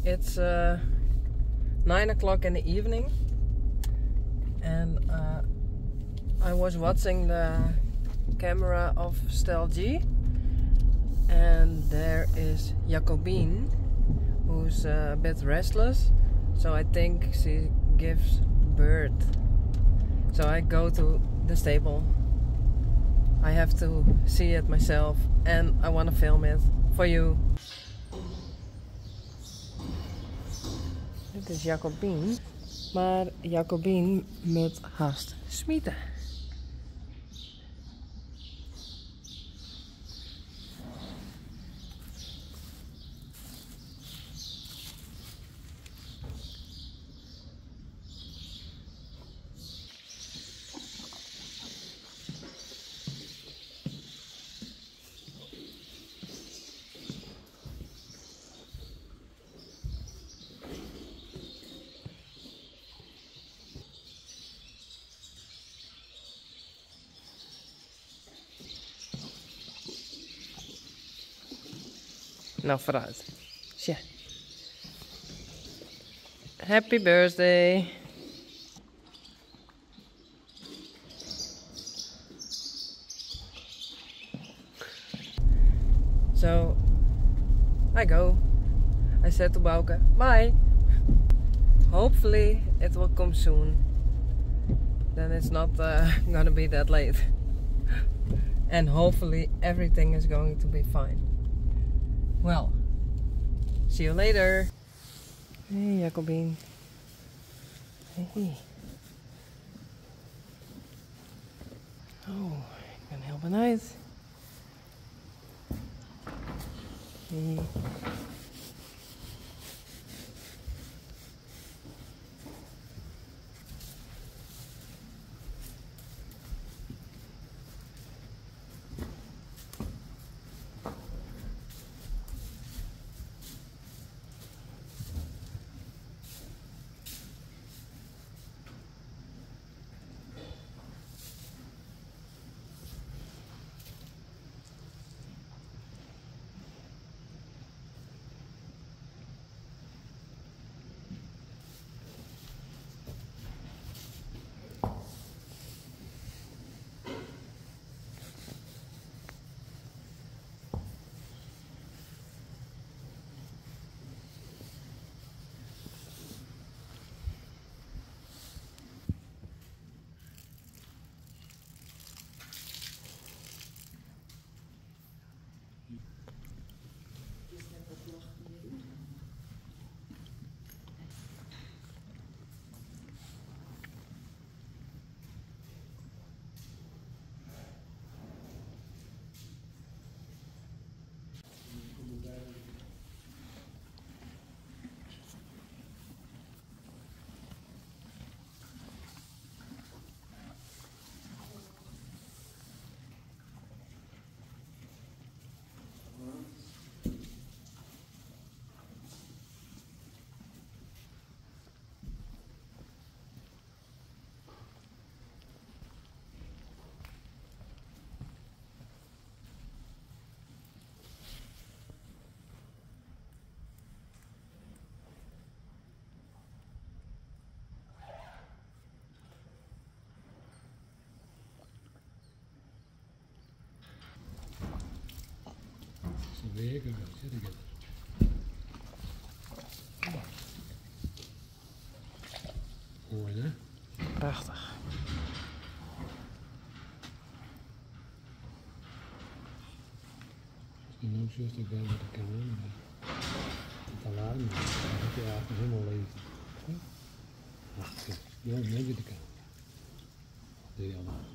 It's 9 o'clock in the evening, and I was watching the camera of Stel G, and there is Jacobine, who's a bit restless, so I think she gives birth. So I go to the stable. I have to see it myself, and I want to film it for you. Dit is Jacobine, maar Jacobine moet haast smieten. Nou, vooruit. Tja. Happy birthday. So, I go. I said to Bouke, bye. Hopefully it will come soon. Then it's not gonna be that late. And hopefully everything is going to be fine. Well, see you later. Hey, Jacobine. Hey. Oh, ik ben heel benieuwd. Hey. Lekker, zit ik het. Mooi, hè? Prachtig. En nu zie ik ben met de camera. Het alarm, dan heb je eigenlijk helemaal leeg. Ach, kijk, je moet met de camera. Wat doe je allemaal?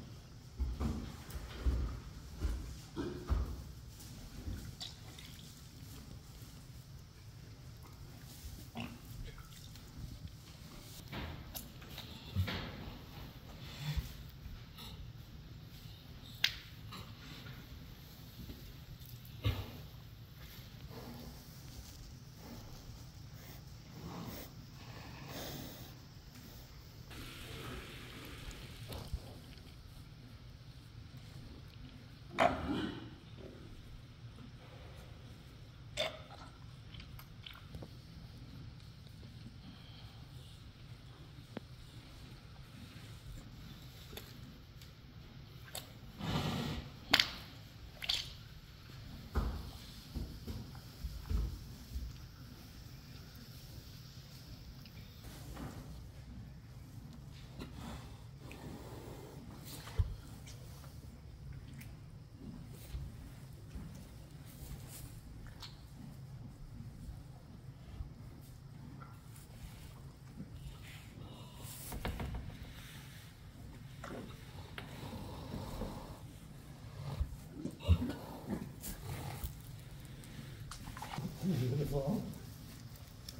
In ieder geval.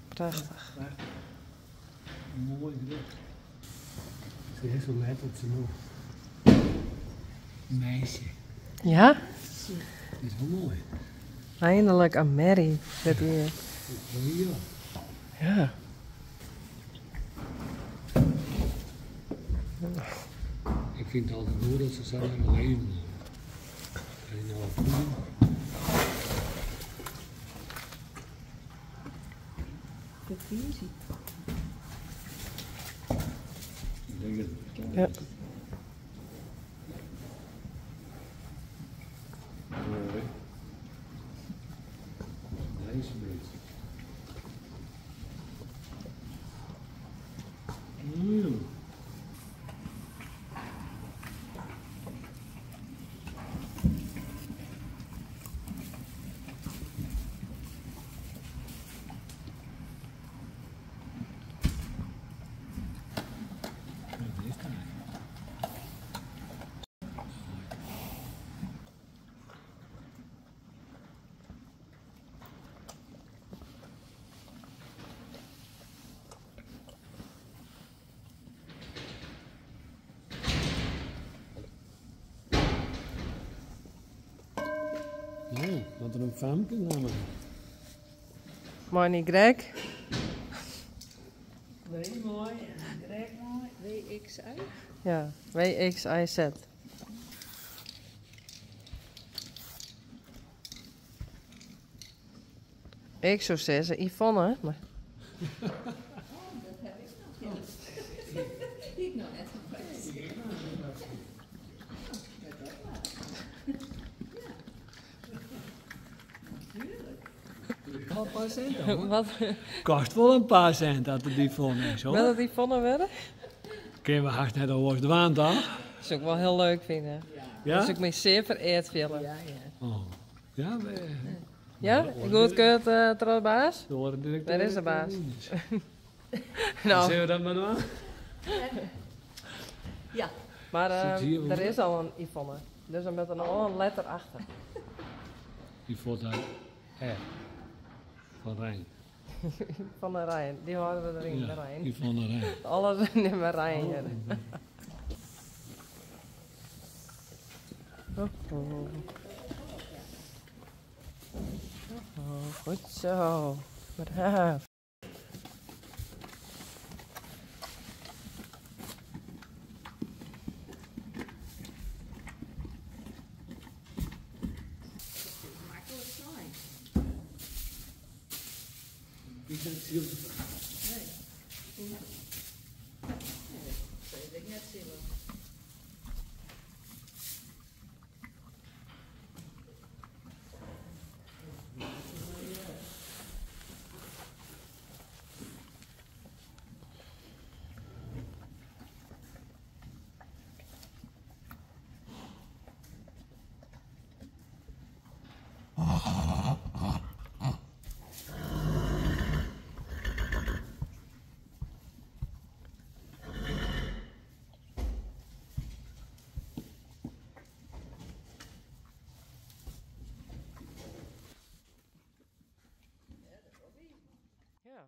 Prachtig. Mooi gedaan. Ze is zo net dat ze nog. Meisje. Ja? Dat is wel mooi. Eindelijk een merrie. Dat hier. Ja. Ja. Ik vind het altijd goed dat ze samen alleen blijven. Kan je nou wat doen? Dat is easy. Ik denk het. Ja. Mooi. Deze beetje. Wat is dat? Ja, dat er een famke namelijk. Mooi niet Greg. Heel mooi. En direct mooi. WXI. Ja. WXIZ. Ik zou zeggen Yvonne, maar Dat heb ik nog. Ja. Ik nog net geweest. Al een paar cent hoor. wat Kost wel een paar cent dat er die van is wil hoor. dat Yvonne werden? Kunnen we haast net al de waan toch? Dat zou ik wel heel leuk vinden. Ja? Dat zou ik me zeer vereerd vinden. Ja, ja. Oh. Ja, we... Ja? Goedkeurt trouwens? De horen direct. Daar is de baas. Nou. Nou, Zullen we dat maar doen? Ja. maar Zit hier er is al een Yvonne. Dus dan met er nog wel een letter achter. Die voort uit R. Van Rijn. Van de Rijn. Die houden we erin, de Ja, Rijn. die van de Rijn. Alles in de Rijn. Ja. Oh, oh. Oh, goed zo. Braaf. Makkelijk klein. Ik ben ziel. Nee. Nee, dat weet ik net zilver. Ja.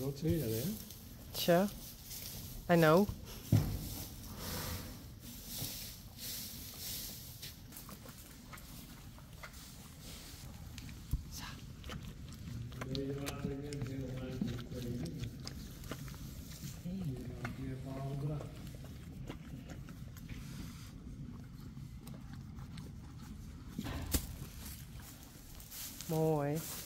Don't say that, eh? Sure. I know. Mooi.